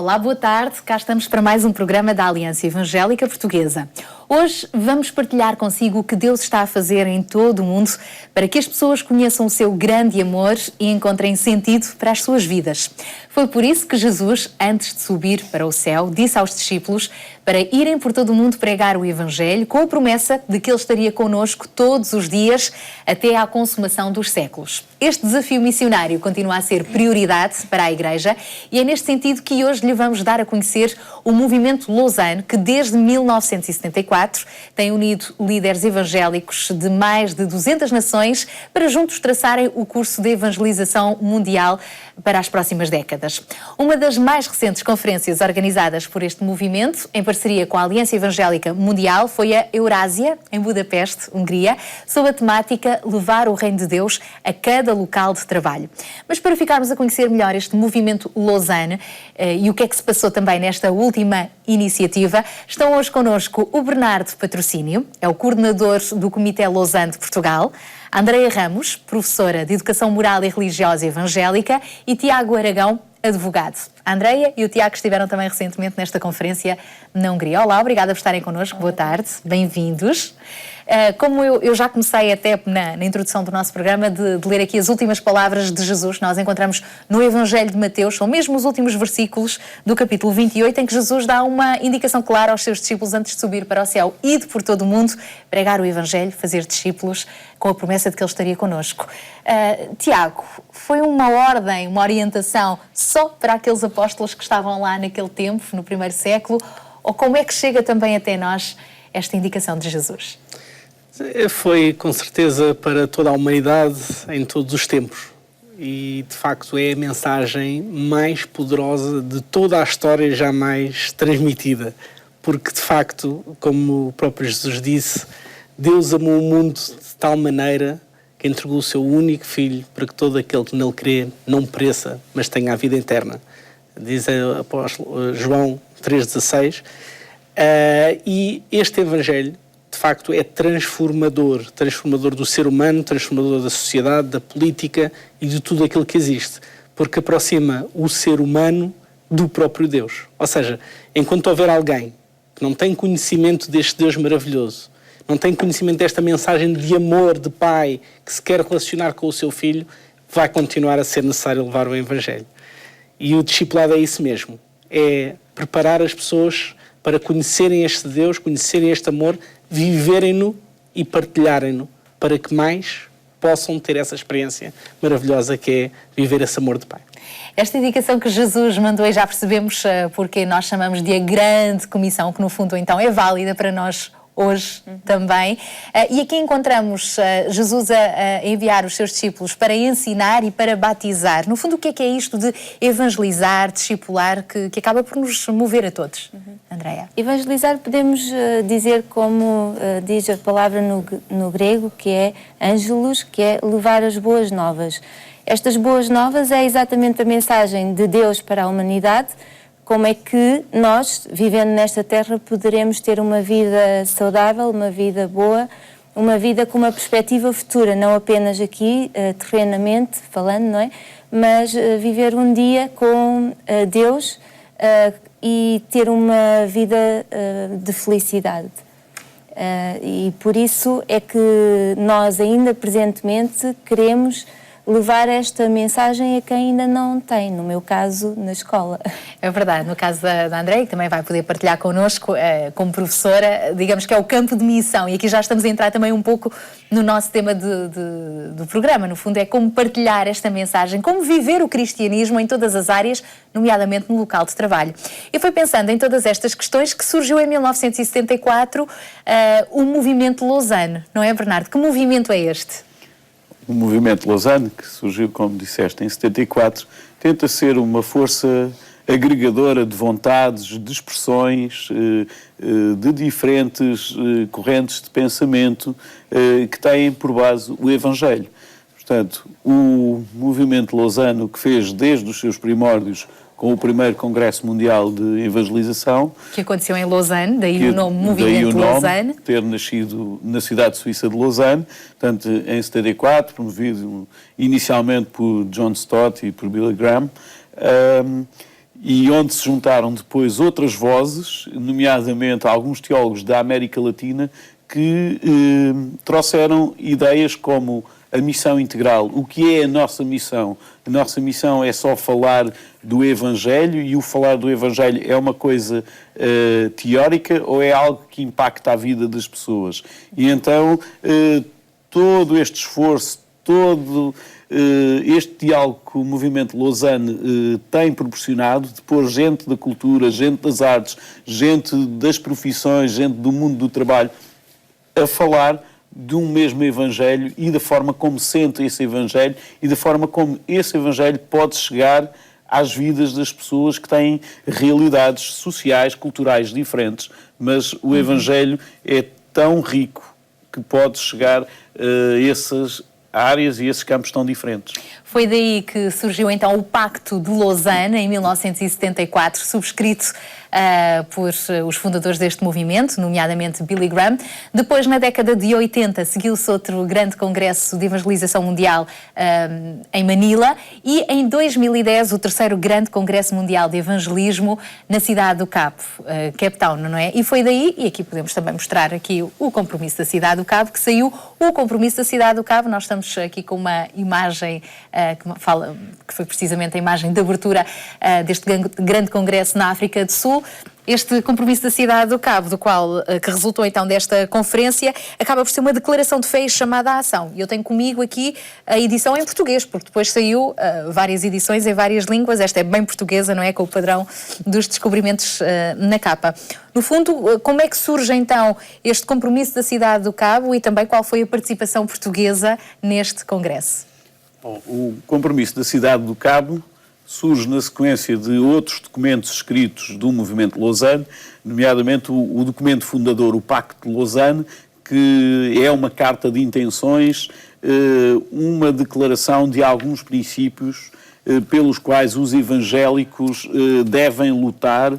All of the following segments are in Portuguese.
Olá, boa tarde. Cá estamos para mais um programa da Aliança Evangélica Portuguesa. Hoje vamos partilhar consigo o que Deus está a fazer em todo o mundo para que as pessoas conheçam o seu grande amor e encontrem sentido para as suas vidas. Foi por isso que Jesus, antes de subir para o céu, disse aos discípulos para irem por todo o mundo pregar o Evangelho com a promessa de que Ele estaria connosco todos os dias até à consumação dos séculos. Este desafio missionário continua a ser prioridade para a Igreja e é neste sentido que hoje lhe vamos dar a conhecer o movimento Lausanne, que desde 1974 tem unido líderes evangélicos de mais de 200 nações para juntos traçarem o curso de evangelização mundial para as próximas décadas. Uma das mais recentes conferências organizadas por este movimento, em parceria com a Aliança Evangélica Mundial, foi a Eurásia, em Budapeste, Hungria, sob a temática Levar o Reino de Deus a cada local de trabalho. Mas para ficarmos a conhecer melhor este movimento Lausanne e o que é que se passou também nesta última iniciativa, estão hoje connosco o Bernardo Patrocínio, é o coordenador do Comitê Lausanne de Portugal, a Andreia Ramos, professora de Educação Moral e Religiosa Evangélica, e Tiago Aragão, advogado. A Andreia e o Tiago estiveram também recentemente nesta conferência na Hungria. Olá, obrigada por estarem connosco. Boa tarde, bem-vindos. Como eu já comecei até na introdução do nosso programa de ler aqui as últimas palavras de Jesus que nós encontramos no Evangelho de Mateus, são mesmo os últimos versículos do capítulo 28, em que Jesus dá uma indicação clara aos seus discípulos antes de subir para o céu: ide por todo o mundo, pregar o Evangelho, fazer discípulos, com a promessa de que Ele estaria connosco. Tiago, foi uma ordem, uma orientação só para aqueles apóstolos que estavam lá naquele tempo, no primeiro século, ou como é que chega também até nós esta indicação de Jesus? Foi com certeza para toda a humanidade em todos os tempos e de facto é a mensagem mais poderosa de toda a história jamais transmitida, porque de facto, como o próprio Jesus disse, Deus amou o mundo de tal maneira que entregou o seu único Filho para que todo aquele que nele crê não pereça, mas tenha a vida eterna. Diz o apóstolo João 3,16. E este Evangelho, de facto, é transformador do ser humano, transformador da sociedade, da política e de tudo aquilo que existe, porque aproxima o ser humano do próprio Deus. Ou seja, enquanto houver alguém que não tem conhecimento deste Deus maravilhoso, não tem conhecimento desta mensagem de amor, de pai, que se quer relacionar com o seu filho, vai continuar a ser necessário levar o Evangelho. E o discipulado é isso mesmo, é preparar as pessoas para conhecerem este Deus, conhecerem este amor, viverem-no e partilharem-no, para que mais possam ter essa experiência maravilhosa que é viver esse amor de Pai. Esta indicação que Jesus mandou, e já percebemos porque nós chamamos de a grande comissão, que no fundo então é válida para nós hoje também. E aqui encontramos Jesus a enviar os seus discípulos para ensinar e para batizar. No fundo, o que é isto de evangelizar, discipular, que acaba por nos mover a todos? Andreia? Evangelizar podemos dizer como diz a palavra no grego, que é ângelos, que é levar as boas novas. Estas boas novas é exatamente a mensagem de Deus para a humanidade. Como é que nós, vivendo nesta terra, poderemos ter uma vida saudável, uma vida boa, uma vida com uma perspectiva futura, não apenas aqui, terrenamente falando, não é? Mas viver um dia com Deus e ter uma vida de felicidade. E por isso é que nós, ainda presentemente, queremos levar esta mensagem a quem ainda não tem, no meu caso, na escola. É verdade, no caso da Andreia, que também vai poder partilhar connosco como professora, digamos que é o campo de missão, e aqui já estamos a entrar também um pouco no nosso tema do programa, no fundo é como partilhar esta mensagem, como viver o cristianismo em todas as áreas, nomeadamente no local de trabalho. E foi pensando em todas estas questões que surgiu em 1974 o movimento Lausanne, não é, Bernardo? Que movimento é este? O movimento Lausanne, que surgiu, como disseste, em 74, tenta ser uma força agregadora de vontades, de expressões, de diferentes correntes de pensamento que têm por base o Evangelho. Portanto, o movimento Lausanne, o que fez desde os seus primórdios com o primeiro Congresso Mundial de Evangelização, que aconteceu em Lausanne, daí o nome Movimento Lausanne. Ter nascido na cidade suíça de Lausanne, portanto, em 74, promovido inicialmente por John Stott e por Billy Graham, e onde se juntaram depois outras vozes, nomeadamente alguns teólogos da América Latina, que trouxeram ideias como a missão integral. O que é a nossa missão? A nossa missão é só falar do Evangelho, e o falar do Evangelho é uma coisa teórica ou é algo que impacta a vida das pessoas? E então todo este esforço, todo este diálogo que o Movimento Lausanne tem proporcionado, de pôr gente da cultura, gente das artes, gente das profissões, gente do mundo do trabalho, a falar de um mesmo Evangelho e da forma como sente esse Evangelho e da forma como esse Evangelho pode chegar às vidas das pessoas que têm realidades sociais, culturais diferentes, mas o Evangelho é tão rico que pode chegar a essas áreas e esses campos tão diferentes. Foi daí que surgiu então o Pacto de Lausanne, em 1974, subscrito por os fundadores deste movimento, nomeadamente Billy Graham. Depois, na década de 80, seguiu-se outro grande congresso de evangelização mundial em Manila, e em 2010 o terceiro grande congresso mundial de evangelismo na cidade do Cabo, Cape Town, não é? E foi daí, e aqui podemos também mostrar aqui o compromisso da cidade do Cabo, que saiu o compromisso da cidade do Cabo. Nós estamos aqui com uma imagem que foi precisamente a imagem de abertura deste grande congresso na África do Sul. Este compromisso da cidade do Cabo, que resultou então desta conferência, acaba por ser uma declaração de fé e chamada à ação. E eu tenho comigo aqui a edição em português, porque depois saiu várias edições em várias línguas. Esta é bem portuguesa, não é? Com o padrão dos descobrimentos na capa. No fundo, como é que surge então este compromisso da cidade do Cabo e também qual foi a participação portuguesa neste congresso? Bom, o compromisso da cidade do Cabo surge na sequência de outros documentos escritos do Movimento Lausanne, nomeadamente o documento fundador, o Pacto de Lausanne, que é uma carta de intenções, uma declaração de alguns princípios pelos quais os evangélicos devem lutar,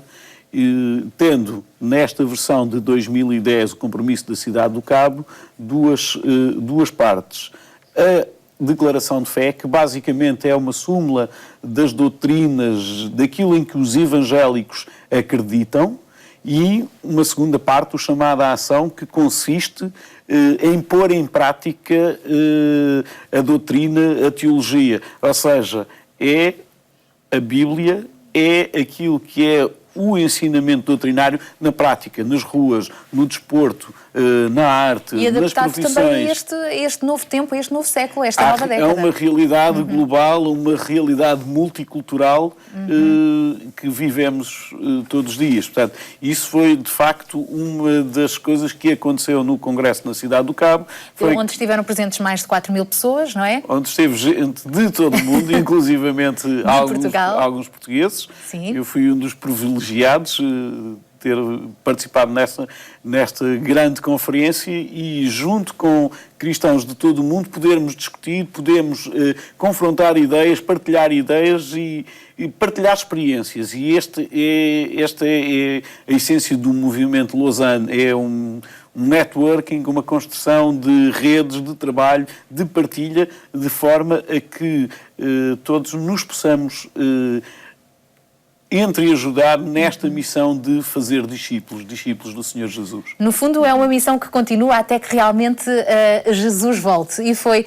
tendo nesta versão de 2010, o compromisso da cidade do Cabo, duas partes. A declaração de fé, que basicamente é uma súmula das doutrinas, daquilo em que os evangélicos acreditam, e uma segunda parte, o chamado à ação, que consiste em pôr em prática a doutrina, a teologia. Ou seja, é a Bíblia, é aquilo que é o ensinamento doutrinário na prática, nas ruas, no desporto, na arte, nas profissões. E adaptado também a este novo tempo, a este novo século, a esta nova década. É uma realidade global, uma realidade multicultural que vivemos todos os dias. Portanto, isso foi, de facto, uma das coisas que aconteceu no Congresso na Cidade do Cabo. Onde estiveram presentes mais de 4.000 pessoas, não é? Onde esteve gente de todo o mundo, inclusivamente alguns portugueses. Sim. Eu fui um dos privilegiados ter participado nesta grande conferência e, junto com cristãos de todo o mundo, podermos discutir, podemos confrontar ideias, partilhar ideias e partilhar experiências. E esta é a essência do Movimento Lausanne. É um networking, uma construção de redes de trabalho, de partilha, de forma a que todos nos possamos ajudar nesta missão de fazer discípulos do Senhor Jesus. No fundo, é uma missão que continua até que realmente Jesus volte. E foi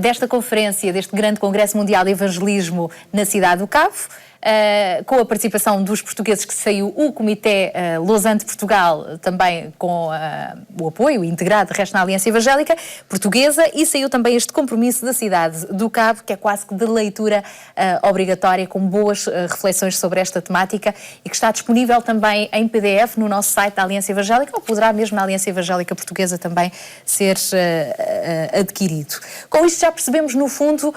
desta conferência, deste grande Congresso Mundial de Evangelismo na Cidade do Cabo, com a participação dos portugueses, que saiu o Comitê Lausanne de Portugal, também com o apoio integrado, de resto, na Aliança Evangélica Portuguesa, e saiu também este compromisso da Cidade do Cabo, que é quase que de leitura obrigatória, com boas reflexões sobre esta temática, e que está disponível também em PDF no nosso site da Aliança Evangélica, ou poderá mesmo na Aliança Evangélica Portuguesa também ser adquirido. Com isto já percebemos, no fundo,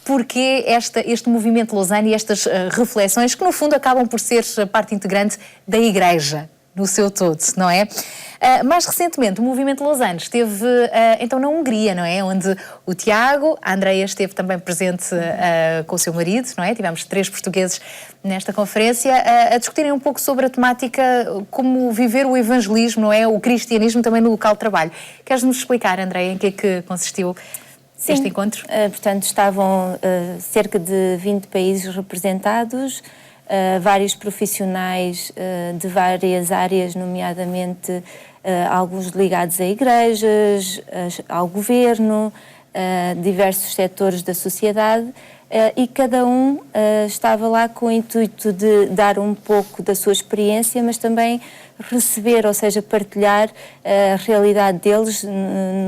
porque este movimento Lausanne e estas reflexões, que no fundo acabam por ser parte integrante da Igreja no seu todo, não é? Mais recentemente, o Movimento Lausanne esteve então na Hungria, não é? Onde o Tiago, a Andreia, esteve também presente com o seu marido, não é? Tivemos 3 portugueses nesta conferência a discutirem um pouco sobre a temática, como viver o evangelismo, não é? O cristianismo também no local de trabalho. Queres-nos explicar, Andreia, em que é que consistiu este encontro? Portanto, estavam cerca de 20 países representados, vários profissionais de várias áreas, nomeadamente alguns ligados a igrejas, ao governo, diversos setores da sociedade, e cada um estava lá com o intuito de dar um pouco da sua experiência, mas também receber, ou seja, partilhar a realidade deles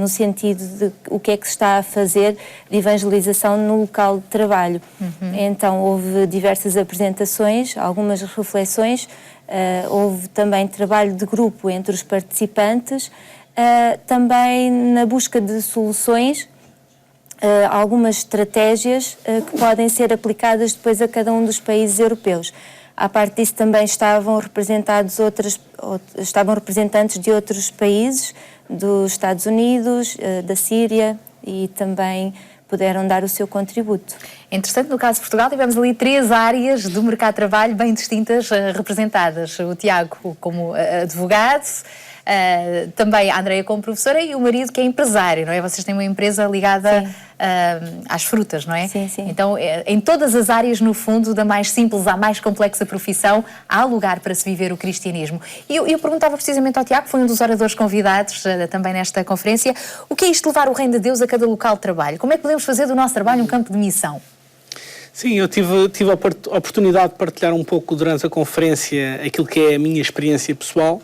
no sentido de o que é que se está a fazer de evangelização no local de trabalho. Então houve diversas apresentações, algumas reflexões, houve também trabalho de grupo entre os participantes, também na busca de soluções, algumas estratégias que podem ser aplicadas depois a cada um dos países europeus. À parte disso, também estavam representantes de outros países, dos Estados Unidos, da Síria, e também puderam dar o seu contributo. Interessante, no caso de Portugal, tivemos ali 3 áreas do mercado de trabalho bem distintas representadas. O Tiago como advogado, também a Andreia como professora e o marido que é empresário, não é? Vocês têm uma empresa ligada às frutas, não é? Sim, sim. Então, em todas as áreas, no fundo, da mais simples à mais complexa profissão, há lugar para se viver o cristianismo. E eu perguntava precisamente ao Tiago, que foi um dos oradores convidados também nesta conferência, o que é isto de levar o reino de Deus a cada local de trabalho? Como é que podemos fazer do nosso trabalho um campo de missão? Sim, eu tive a oportunidade de partilhar um pouco durante a conferência aquilo que é a minha experiência pessoal,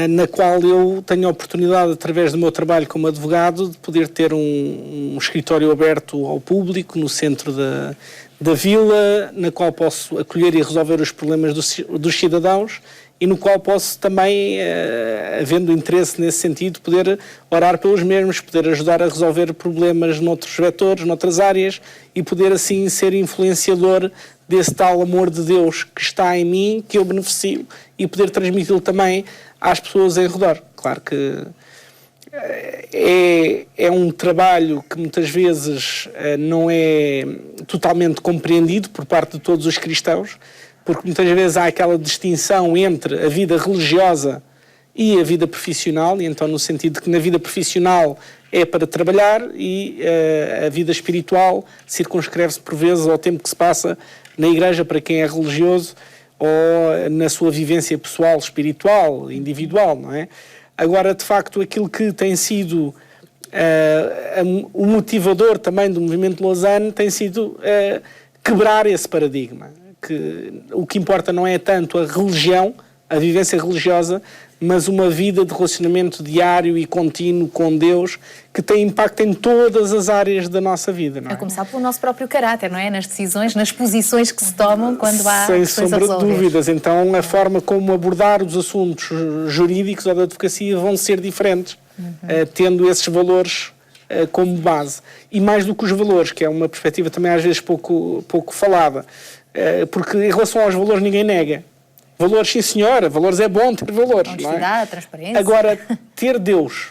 na qual eu tenho a oportunidade, através do meu trabalho como advogado, de poder ter um escritório aberto ao público no centro da vila, na qual posso acolher e resolver os problemas dos cidadãos e no qual posso também, havendo interesse nesse sentido, poder orar pelos mesmos, poder ajudar a resolver problemas noutros vetores, noutras áreas e poder assim ser influenciador desse tal amor de Deus que está em mim, que eu beneficio e poder transmiti-lo também às pessoas em redor. Claro que é um trabalho que muitas vezes não é totalmente compreendido por parte de todos os cristãos, porque muitas vezes há aquela distinção entre a vida religiosa e a vida profissional, e então no sentido de que na vida profissional é para trabalhar e a vida espiritual circunscreve-se por vezes ao tempo que se passa na igreja para quem é religioso ou na sua vivência pessoal, espiritual, individual, não é? Agora, de facto, aquilo que tem sido o motivador também do movimento Lausanne tem sido quebrar esse paradigma. Que o que importa não é tanto a religião, a vivência religiosa, mas uma vida de relacionamento diário e contínuo com Deus que tem impacto em todas as áreas da nossa vida, não é? A começar pelo nosso próprio caráter, não é? Nas decisões, nas posições que se tomam quando há questões a resolver. Sem sombra de dúvidas. Então, a forma como abordar os assuntos jurídicos ou da advocacia vão ser diferentes, tendo esses valores como base. E mais do que os valores, que é uma perspectiva também às vezes pouco falada, porque em relação aos valores ninguém nega. Valores, sim senhora, valores é bom ter valores. Honestidade, não é? Transparência. Agora, ter Deus,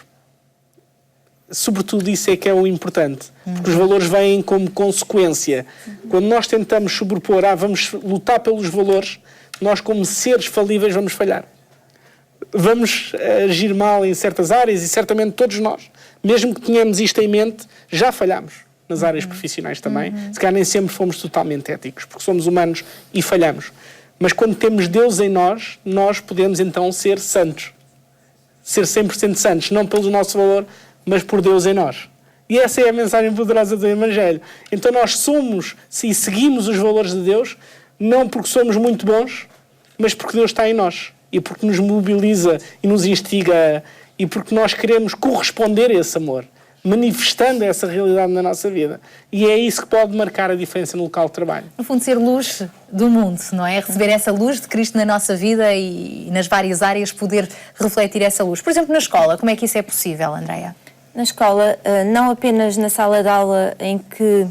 sobretudo isso é que é o importante, porque os valores vêm como consequência. Quando nós tentamos sobrepor, vamos lutar pelos valores, nós como seres falíveis vamos falhar. Vamos agir mal em certas áreas e certamente todos nós, mesmo que tenhamos isto em mente, já falhamos. Nas áreas profissionais também, se calhar nem sempre fomos totalmente éticos, porque somos humanos e falhamos. Mas quando temos Deus em nós, nós podemos então ser santos. Ser 100% santos, não pelo nosso valor, mas por Deus em nós. E essa é a mensagem poderosa do Evangelho. Então nós somos, se seguimos os valores de Deus, não porque somos muito bons, mas porque Deus está em nós. E porque nos mobiliza e nos instiga, e porque nós queremos corresponder a esse amor, manifestando essa realidade na nossa vida. E é isso que pode marcar a diferença no local de trabalho. No fundo, ser luz do mundo, não é? Receber essa luz de Cristo na nossa vida e nas várias áreas poder refletir essa luz. Por exemplo, na escola, como é que isso é possível, Andreia? Na escola, não apenas na sala de aula em que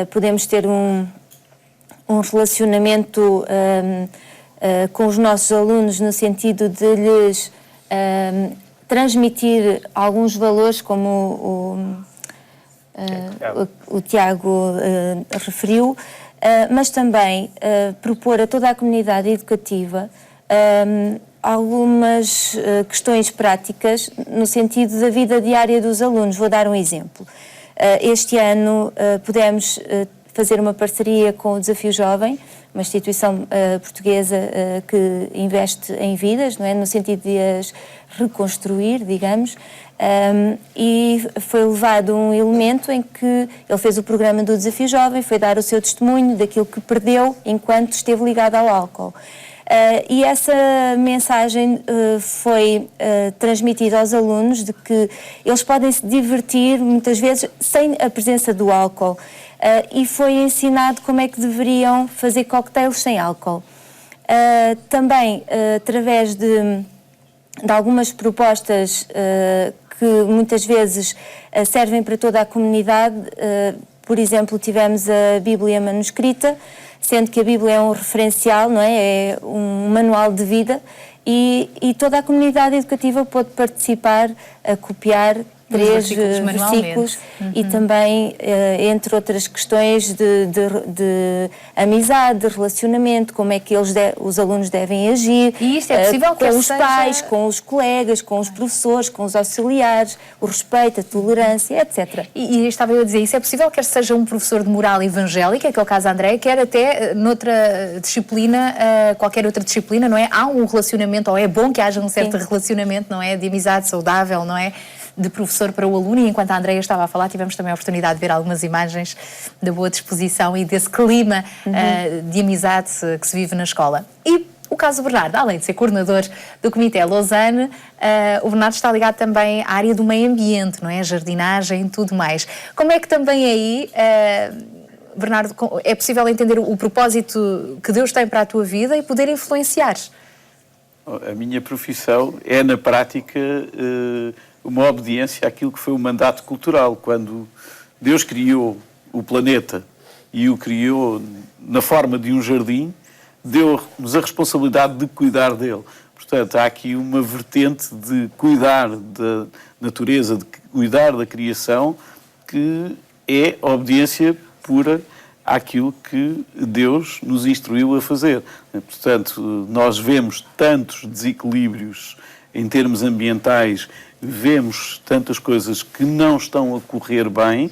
podemos ter um relacionamento com os nossos alunos no sentido de lhes transmitir alguns valores, como o Tiago referiu, mas também propor a toda a comunidade educativa algumas questões práticas no sentido da vida diária dos alunos. Vou dar um exemplo. Este ano pudemos fazer uma parceria com o Desafio Jovem, uma instituição portuguesa que investe em vidas, não é? No sentido de as reconstruir, digamos, e foi levado um elemento em que ele fez o programa do Desafio Jovem, foi dar o seu testemunho daquilo que perdeu enquanto esteve ligado ao álcool. E essa mensagem foi transmitida aos alunos de que eles podem se divertir muitas vezes sem a presença do álcool. E foi ensinado como é que deveriam fazer cocktails sem álcool. Também através de algumas propostas que muitas vezes servem para toda a comunidade. Por exemplo, tivemos a Bíblia manuscrita, sendo que a Bíblia é um referencial, não é? É um manual de vida e toda a comunidade educativa pôde participar a copiar 3 versículos e também, entre outras questões de amizade, de relacionamento, como é que os alunos devem agir. E isto é possível com os pais, com os colegas, com os professores, com os auxiliares, o respeito, a tolerância, etc. E estava eu a dizer, isso é possível quer seja um professor de moral evangélica, que é o caso da Andréia, quer até noutra disciplina, qualquer outra disciplina, não é? Há um relacionamento, ou é bom que haja um certo relacionamento, não é? De amizade saudável, não é? De professor para o aluno, e enquanto a Andréia estava a falar, tivemos também a oportunidade de ver algumas imagens da boa disposição e desse clima de amizade que se vive na escola. E o caso do Bernardo, além de ser coordenador do Comitê Lausanne, o Bernardo está ligado também à área do meio ambiente, não é? Jardinagem e tudo mais. Como é que também aí, Bernardo, é possível entender o propósito que Deus tem para a tua vida e poder influenciar? A minha profissão é, na prática, uma obediência àquilo que foi o mandato cultural. Quando Deus criou o planeta e o criou na forma de um jardim, deu-nos a responsabilidade de cuidar dele. Portanto, há aqui uma vertente de cuidar da natureza, de cuidar da criação, que é obediência pura àquilo que Deus nos instruiu a fazer. Portanto, nós vemos tantos desequilíbrios em termos ambientais, vemos tantas coisas que não estão a correr bem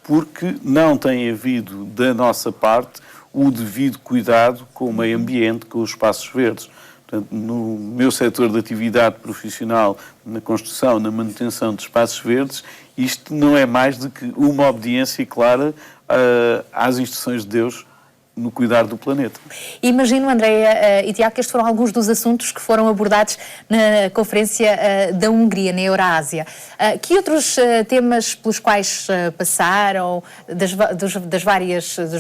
porque não tem havido da nossa parte o devido cuidado com o meio ambiente, com os espaços verdes. Portanto, no meu setor de atividade profissional, na construção, na manutenção de espaços verdes, isto não é mais do que uma obediência clara às instruções de Deus no cuidar do planeta. Imagino, Andréia e Tiago, que estes foram alguns dos assuntos que foram abordados na Conferência da Hungria, na Eurásia. Que outros temas pelos quais passaram, dos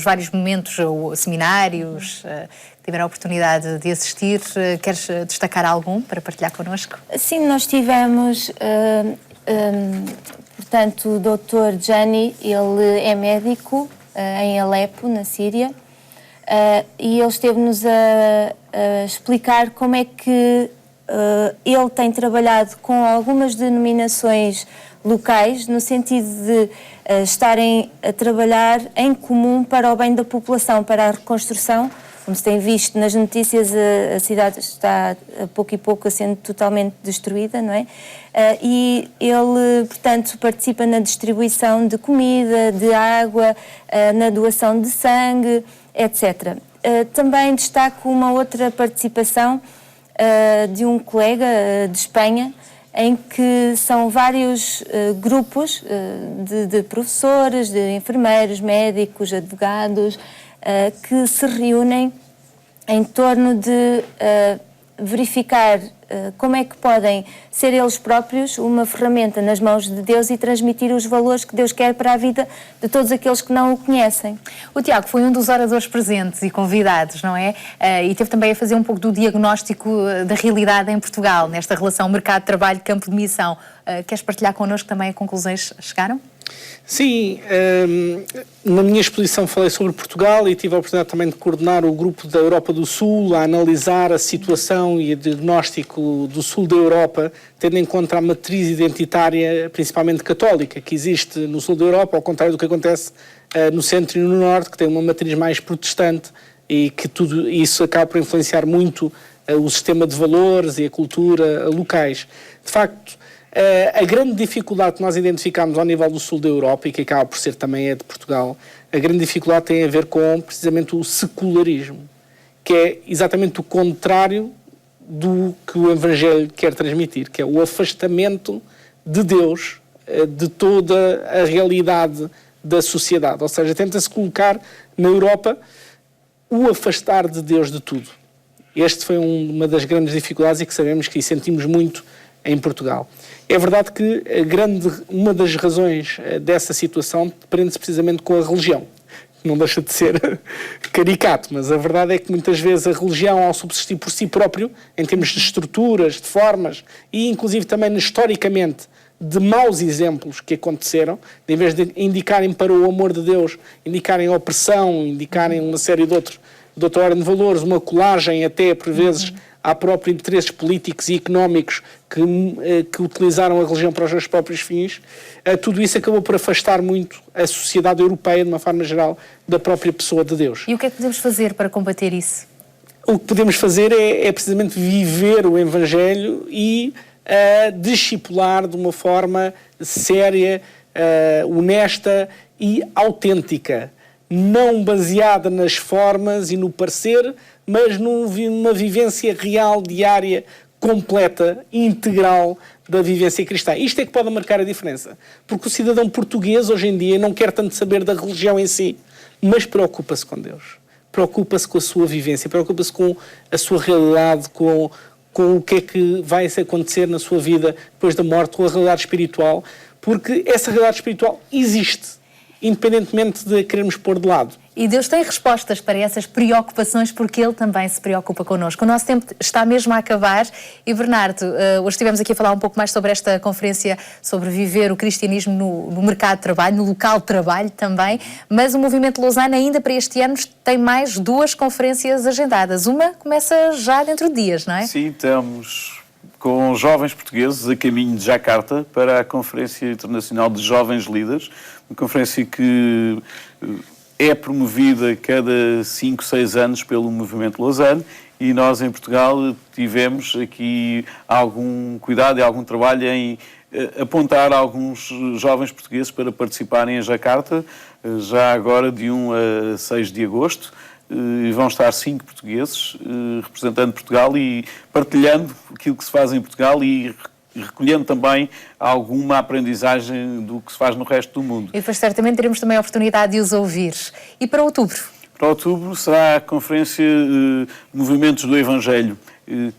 vários momentos ou seminários que tiveram a oportunidade de assistir, queres destacar algum para partilhar connosco? Sim, nós tivemos, portanto, o Dr. Gianni, ele é médico em Alepo, na Síria, e ele esteve-nos a explicar como é que ele tem trabalhado com algumas denominações locais, no sentido de estarem a trabalhar em comum para o bem da população, para a reconstrução. Como se tem visto nas notícias, a cidade está a pouco e pouco a sendo totalmente destruída, não é? E ele, portanto, participa na distribuição de comida, de água, na doação de sangue, etc. Também destaco uma outra participação de um colega de Espanha, em que são vários grupos de professores, de enfermeiros, médicos, advogados, que se reúnem em torno de verificar como é que podem ser eles próprios uma ferramenta nas mãos de Deus e transmitir os valores que Deus quer para a vida de todos aqueles que não o conhecem. O Tiago foi um dos oradores presentes e convidados, não é? E teve também a fazer um pouco do diagnóstico da realidade em Portugal, nesta relação mercado de trabalho-campo de missão. Queres partilhar connosco também a conclusões que chegaram? Sim, na minha exposição falei sobre Portugal e tive a oportunidade também de coordenar o grupo da Europa do Sul a analisar a situação e o diagnóstico do Sul da Europa, tendo em conta a matriz identitária, principalmente católica, que existe no Sul da Europa, ao contrário do que acontece no Centro e no Norte, que tem uma matriz mais protestante e que tudo isso acaba por influenciar muito o sistema de valores e a cultura locais. De facto, a grande dificuldade que nós identificamos ao nível do sul da Europa, e que acaba por ser também a de Portugal, a grande dificuldade tem a ver com precisamente o secularismo. que é exatamente o contrário do que o Evangelho quer transmitir, que é o afastamento de Deus de toda a realidade da sociedade. Ou seja, tenta-se colocar na Europa o afastar de Deus de tudo. Este foi uma das grandes dificuldades e que sabemos que sentimos muito em Portugal. É verdade que uma das razões dessa situação prende-se precisamente com a religião. Não deixa de ser caricato, mas a verdade é que muitas vezes a religião, ao subsistir por si próprio, em termos de estruturas, de formas e inclusive também historicamente de maus exemplos que aconteceram, em vez de indicarem para o amor de Deus, indicarem a opressão, indicarem uma série de outra ordem de valores, uma colagem até, por vezes, há próprios interesses políticos e económicos que utilizaram a religião para os seus próprios fins, tudo isso acabou por afastar muito a sociedade europeia, de uma forma geral, da própria pessoa de Deus. E o que é que podemos fazer para combater isso? O que podemos fazer é precisamente viver o Evangelho e discipular de uma forma séria, honesta e autêntica, não baseada nas formas e no parecer, mas numa vivência real, diária, completa, integral da vivência cristã. Isto é que pode marcar a diferença. Porque o cidadão português, hoje em dia, não quer tanto saber da religião em si, mas preocupa-se com Deus. Preocupa-se com a sua vivência, preocupa-se com a sua realidade, com o que é que vai acontecer na sua vida depois da morte, com a realidade espiritual, porque essa realidade espiritual existe, independentemente de querermos pôr de lado. E Deus tem respostas para essas preocupações, porque Ele também se preocupa connosco. O nosso tempo está mesmo a acabar. E Bernardo, hoje estivemos aqui a falar um pouco mais sobre esta conferência sobre viver o cristianismo no mercado de trabalho, no local de trabalho também, mas o Movimento Lausanne ainda para este ano tem mais 2 conferências agendadas. Uma começa já dentro de dias, não é? Sim, estamos com jovens portugueses a caminho de Jakarta para a Conferência Internacional de Jovens Líderes, uma conferência que é promovida cada 5, 6 anos pelo Movimento Lausanne, e nós em Portugal tivemos aqui algum cuidado e algum trabalho em apontar alguns jovens portugueses para participarem em Jakarta, já agora de 1 a 6 de agosto. E vão estar 5 portugueses representando Portugal e partilhando aquilo que se faz em Portugal e recolhendo também alguma aprendizagem do que se faz no resto do mundo. E depois certamente teremos também a oportunidade de os ouvir. E para outubro? Para outubro será a Conferência Movimentos do Evangelho,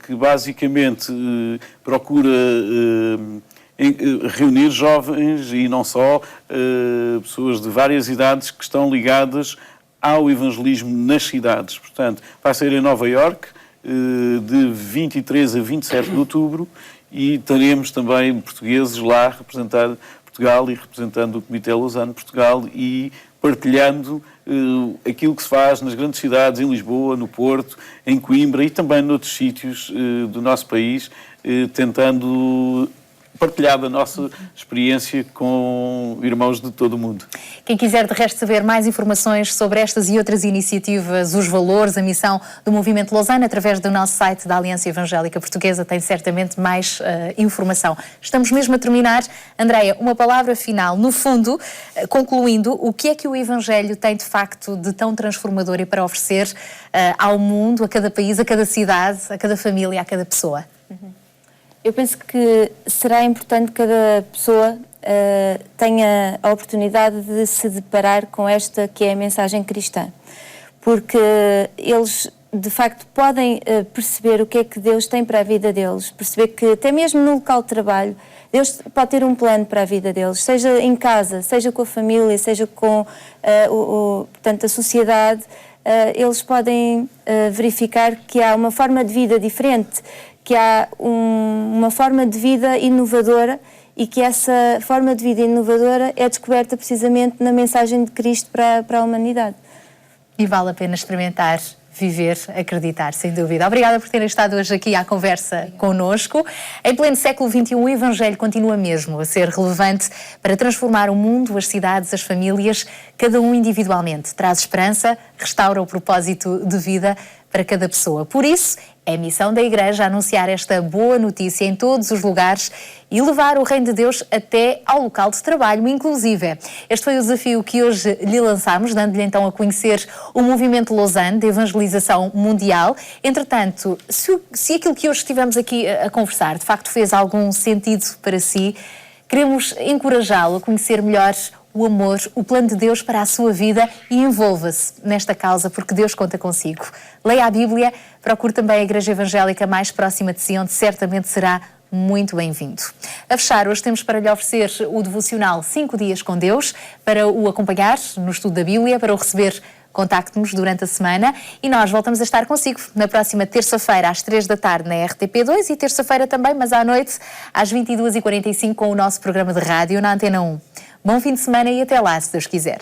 que basicamente procura reunir jovens e não só, pessoas de várias idades que estão ligadas ao evangelismo nas cidades. Portanto, vai ser em Nova Iorque, de 23 a 27 de outubro, e teremos também portugueses lá representando Portugal e representando o Comitê Lausanne Portugal e partilhando aquilo que se faz nas grandes cidades, em Lisboa, no Porto, em Coimbra e também noutros sítios do nosso país, tentando partilhar a nossa experiência com irmãos de todo o mundo. Quem quiser de resto saber mais informações sobre estas e outras iniciativas, os valores, a missão do Movimento Lausanne, através do nosso site da Aliança Evangélica Portuguesa, tem certamente mais informação. Estamos mesmo a terminar. Andreia, uma palavra final. No fundo, concluindo, o que é que o Evangelho tem de facto de tão transformador e para oferecer ao mundo, a cada país, a cada cidade, a cada família, a cada pessoa? Eu penso que será importante que cada pessoa tenha a oportunidade de se deparar com esta que é a mensagem cristã, porque eles de facto podem perceber o que é que Deus tem para a vida deles, perceber que até mesmo no local de trabalho Deus pode ter um plano para a vida deles, seja em casa, seja com a família, seja com portanto, a sociedade. Eles podem verificar que há uma forma de vida diferente, que há uma forma de vida inovadora e que essa forma de vida inovadora é descoberta precisamente na mensagem de Cristo para a humanidade. E vale a pena experimentar, viver, acreditar, sem dúvida. Obrigada por terem estado hoje aqui à conversa connosco. Em pleno século XXI, o Evangelho continua mesmo a ser relevante para transformar o mundo, as cidades, as famílias, cada um individualmente. Traz esperança, restaura o propósito de vida, para cada pessoa. Por isso, é missão da Igreja anunciar esta boa notícia em todos os lugares e levar o Reino de Deus até ao local de trabalho, inclusive. Este foi o desafio que hoje lhe lançámos, dando-lhe então a conhecer o Movimento Lausanne de Evangelização Mundial. Entretanto, se aquilo que hoje estivemos aqui a conversar de facto fez algum sentido para si, queremos encorajá-lo a conhecer melhor o amor, o plano de Deus para a sua vida e envolva-se nesta causa, porque Deus conta consigo. Leia a Bíblia, procure também a Igreja Evangélica mais próxima de si, onde certamente será muito bem-vindo. A fechar, hoje temos para lhe oferecer o devocional 5 dias com Deus, para o acompanhar no estudo da Bíblia, para o receber. Contacte-nos durante a semana e nós voltamos a estar consigo na próxima terça-feira às 3 da tarde na RTP2 e terça-feira também, mas à noite às 22h45 com o nosso programa de rádio na Antena 1. Bom fim de semana e até lá, se Deus quiser.